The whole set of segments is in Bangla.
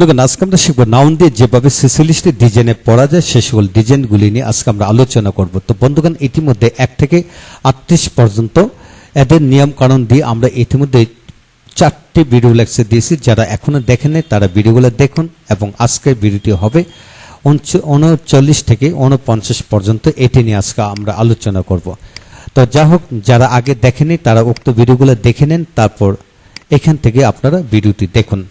আজকে আমরা শিখবো নাউন দিয়ে যেভাবে 46টি ডিজাইনে পড়া যায় সেই সকল ডিজাইনগুলি নিয়ে আজকে আমরা আলোচনা করব। তো বন্ধুগণ, ইতিমধ্যে 1 থেকে 38 পর্যন্ত এদের নিয়ম কানুন দিয়ে আমরা ইতিমধ্যে 4টি ভিডিও লেকচার দিয়েছি। যারা এখনো দেখেন নাই তারা ভিডিওগুলো দেখুন, এবং আজকের ভিডিওটি হবে 39 থেকে 49 পর্যন্ত। এটি নিয়ে আজকে আমরা আলোচনা করব। তো যা হোক, যারা আগে দেখেনি তারা উক্ত ভিডিওগুলো দেখে নেন, তারপর এখান থেকে আপনারা ভিডিওটি দেখুন।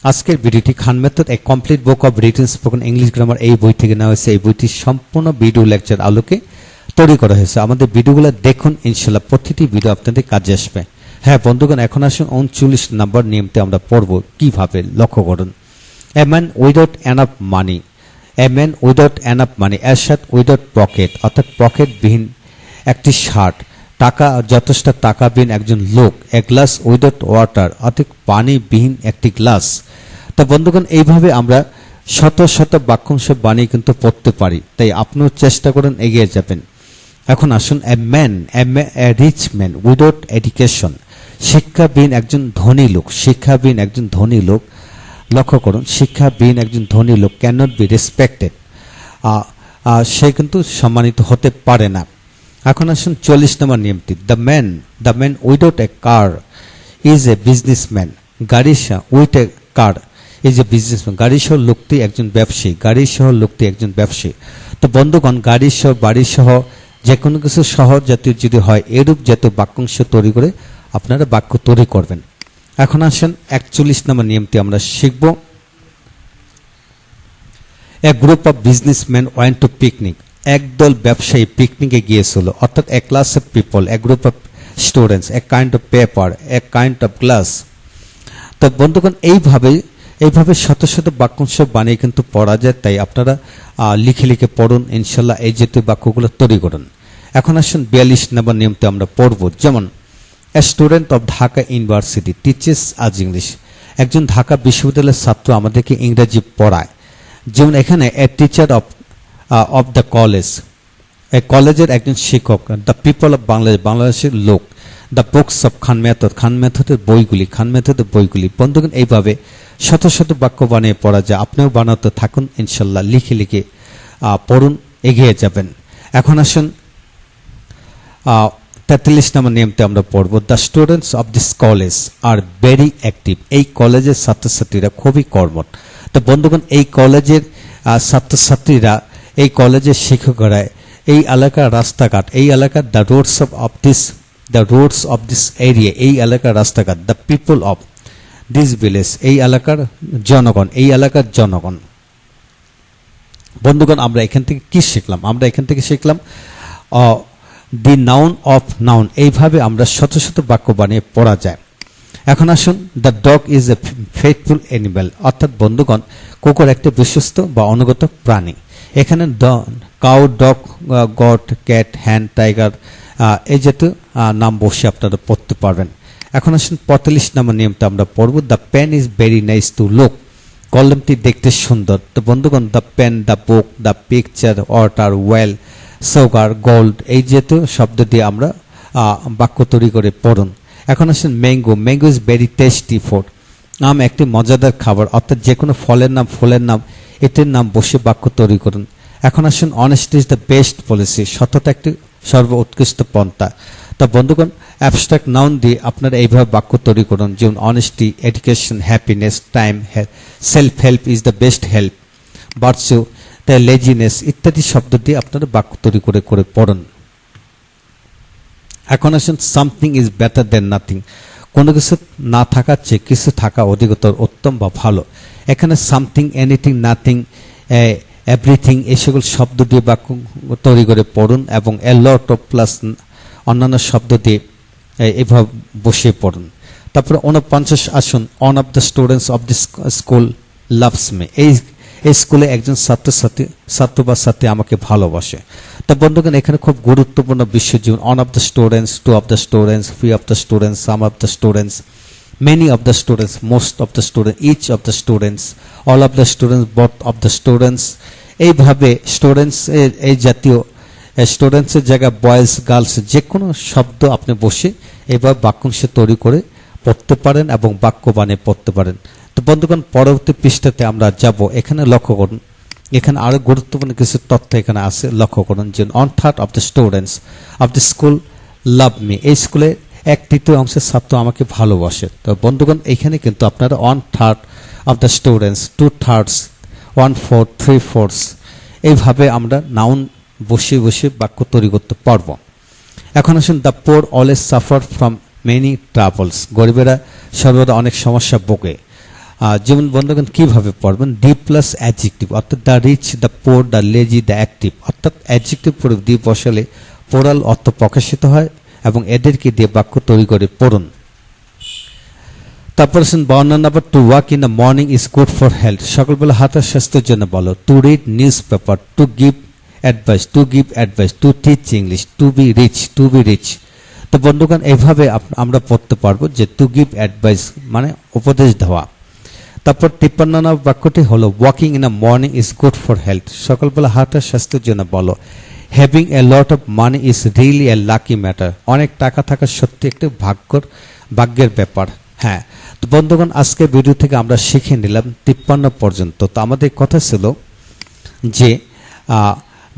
আজকের ভিডিওটি Khan method a complete book of written spoken English grammar এই বই থেকে নেওয়া হয়েছে। এই বইটি সম্পূর্ণ ভিডিও লেকচার আলোকে তৈরি করা হয়েছে। আমাদের ভিডিওগুলো দেখুন, ইনশাল্লাহ প্রতিটি ভিডিও আপনাদের কাজে আসবে। হ্যাঁ বন্ধুগণ, এখন আসুন 39 নম্বর নিয়মতে আমরা পড়ব কিভাবে। লক্ষ্য করুন। A man without enough money, a man without enough money, এর সাথে উইদাউট পকেট অর্থাৎ পকেটবিহীন একটি শার্ট, টাকা যথেষ্ট টাকাবিহীন একজন লোক, এ গ্লাস উইদাউট ওয়াটার অর্থাৎ পানিবিহীন একটি গ্লাস। তো বন্ধুগণ, এইভাবে আমরা শত শত বাক্যাংশ বানিয়ে কিন্তু পড়তে পারি। তাই আপনিও চেষ্টা করেন, এগিয়ে যাবেন। এখন আসুন, a man, a rich man without education, শিক্ষাবিহীন একজন ধনী লোক, শিক্ষাবিহীন একজন ধনী লোক। লক্ষ্য করুন, শিক্ষাবিহীন একজন ধনী লোক ক্যানট বি রেসপেক্টেড, সে কিন্তু সম্মানিত হতে পারে না। এখন আসুন 40 নম্বর নিয়মটি। The man without a car is a businessman, গাড়ি with a car is a businessman, গাড়ি সহ লোকটি একজন ব্যবসায়ী, গাড়ি সহ লোকটি একজন ব্যবসায়ী। তো বন্ধুগণ, গাড়ি সহ বাড়ি সহ যে কোনো কিছু শহর জাতীয় যদি হয়, এরূপ জাতীয় বাক্যাংশ তৈরি করে আপনারা বাক্য তৈরি করবেন। এখন আসেন 41 নম্বর নিয়মটি আমরা শিখব। A group of businessman went to picnic, একদল ব্যবসায়ী পিকনিকে গিয়েছিল, অর্থাৎ a class of people, a group of students, a kind of paper, a kind of glass. তো বন্ধুগণ, এইভাবে শত শত বাক্যাংশ বানিয়ে কিন্তু পড়া যায়। তাই আপনারা লিখে লিখে পড়ুন, ইনশাল্লাহ এই জাতীয় বাক্যগুলো তৈরি করুন। এখন আসুন 42 নম্বর নিয়মটি আমরা পড়ব। যেমন a student of Dhaka university teaches আজ ইংলিশ, একজন ঢাকা বিশ্ববিদ্যালয়ের ছাত্র আমাদেরকে ইংরেজি পড়ায়। যেমন এখানে a teacher of the college, এই কলেজের একজন শিক্ষক। দ্য পিপল অফ বাংলাদেশ, বাংলাদেশের লোক। দ্য বুকস অফ খান মেথডের বইগুলি। বন্ধুগণ, এইভাবে শত শত বাক্য বানিয়ে পড়া যায়। আপনিও বানাতে থাকুন, ইনশাল্লাহ লিখে লিখে পড়ুন, এগিয়ে যাবেন। এখন আসুন 43 নম্বর নিয়মতে আমরা পড়ব। The students of this college are very active, এই কলেজের ছাত্রছাত্রীরা খুবই কর্মঠ। তো বন্ধুগণ, এই কলেজের ছাত্রছাত্রীরা, এই কলেজের শিক্ষকরা, এই এলাকার রাস্তাঘাট, এই এলাকার the roads of this area, এই এলাকার রাস্তাঘাট। The people of this village, এই এলাকার জনগণ। বন্ধুগণ, আমরা এখান থেকে কি শিখলাম? আমরা এখান থেকে শিখলাম দি নাউন অফ নাউন। এইভাবে আমরা শত শত বাক্য বানিয়ে পড়া যায়। এখন আসুন, the dog is a faithful animal, অর্থাৎ বন্ধুগণ, কুকুর একটি বিশ্বস্ত বা অনুগত প্রাণী। এখানে কাউ, ডগ, গট, ক্যাট, হ্যান, টাইগার এই জাতীয় নাম বসে আপনারা পড়তে পারবেন। এখন আসুন 45 নম্বর নিয়মটা আমরা পড়ব। The pen is very nice to look, কলমটি দেখতে সুন্দর। তো বন্ধুগণ, the pen, the book, the picture, water, oil, sugar, gold এই জাতীয় শব্দ দিয়ে আমরা বাক্য তৈরি করে পড়ুন। এখন আসুন mango is very tasty food, আম একটি মজাদার খাবার, অর্থাৎ যে কোনো ফলের নাম, ফুলের নাম, এটির নাম বসে বাক্য তৈরি করুন। এখন আসুন honesty is the best policy, সততা একটি সর্ব উৎকৃষ্ট পন্থা। তা বন্ধুগণ, অ্যাবস্ট্রাক্ট নাউন দিয়ে আপনারা এইভাবে বাক্য তৈরি করুন। যেমন honesty, education, happiness, time, self help is the best help, virtue, the laziness ইত্যাদি শব্দ দিয়ে আপনারা বাক্য তৈরি করে পড়ুন। এখন আসুন something is better then nothing, কোনো কিছু না থাকার চেয়ে কিছু থাকা অধিকতর উত্তম বা ভালো। এখানে সামথিং, এনিথিং, নাথিং, এভরিথিং এই সকল শব্দ দিয়ে বাক্য তৈরি করে পড়ুন, এবং এ লট অফ প্লাস অন্যান্য শব্দ দিয়ে এইভাবে বসিয়ে পড়ুন। তারপরে 49 আসুন, on of the students of this school loves me, এই স্কুলে একজন ছাত্র বা ছাত্রী আমাকে ভালোবাসে। তো বন্ধুগণ, এখানে খুব গুরুত্বপূর্ণ বিষয়, যেমন one of the students, two of the students, few of the students, some of the students, many of the students, most of the students, each of the students, all of the students, both of the students। এইভাবে স্টুডেন্টস এই জাতীয় স্টুডেন্টসের জায়গায় বয়েজ, গার্লস যে কোনো শব্দ আপনি বসে এইভাবে বাক্যাংশ তৈরি করে পড়তে পারেন এবং বাক্য বানিয়ে পড়তে পারেন। তো বন্ধুগণ পরবর্তী পৃষ্ঠাতে আমরা যাব। এখানে লক্ষ্য করুন, এখানে আরো গুরুত্বপূর্ণ কিছু তথ্য এখানে আছে। লক্ষ্য করুন যে 1/3 of the students of the school love me, এই স্কুলে 1/3 ছাত্র আমাকে ভালোবাসে। তো বন্ধুগণ এখানে কিন্তু আপনারা 1/3 অফ দ্য স্টুডেন্টস, 2/3, 1/4, 3/4 এইভাবে আমরা নাউন বসিয়ে বসিয়ে বাক্য তৈরি করতে পারবো। এখন আসুন, the poor always suffer from many travels, গরিবেরা সর্বদা অনেক সমস্যা ভোগে। যেমন বন্ধুগণ কিভাবে পড়বেন, ডি প্লাস অ্যাডজেক্টিভ, অর্থাৎ the rich, the poor, the lazy, the active, অর্থাৎ অ্যাডজেক্টিভ পরে দিয়ে বসালে পোরাল অর্থ প্রকাশিত হয় এবং এদেরকে দিয়ে বাক্য তৈরি করে পড়ুন। তারপর আসুন বর্ণনা number 2, walk in the morning is good for health, সকালবেলা হাঁটা স্বাস্থ্যের জন্য ভালো। To read newspaper, to give advice, to teach English, to be rich. তো বন্ধুগণ এইভাবে আমরা পড়তে পারবো যে টু গিভ অ্যাডভাইস মানে উপদেশ দেওয়া। তারপর 53 নম্বর বাক্যটি হলো walking in a morning is good for health, সকালবেলা হাঁটা স্বাস্থ্যের জন্য ভালো। Having a lot of money is really a lucky matter, অনেক টাকা থাকা সত্যি একটি ভাগ্যের ব্যাপার। হ্যাঁ, তো বন্ধুগণ আজকে ভিডিও থেকে আমরা শিখে নিলাম 53 পর্যন্ত। তো আমাদের কথা ছিল যে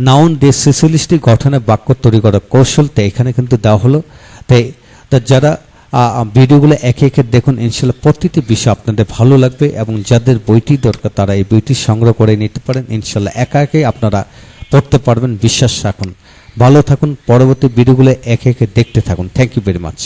নাউন দিয়ে 46টি গঠনের বাক্য তৈরি করার কৌশলটা এখানে কিন্তু দেওয়া হলো। তাই যারা ভিডিওগুলো একে একে দেখুন, ইনশাল্লাহ প্রতিটি বিষয় আপনাদের ভালো লাগবে এবং যাদের বইটি দরকার তারা এই বইটি সংগ্রহ করে নিতে পারেন। ইনশাল্লাহ একা একে আপনারা পড়তে পারবেন, বিশ্বাস রাখুন। ভালো থাকুন, পরবর্তী ভিডিওগুলো একে একে দেখতে থাকুন। Thank you very much.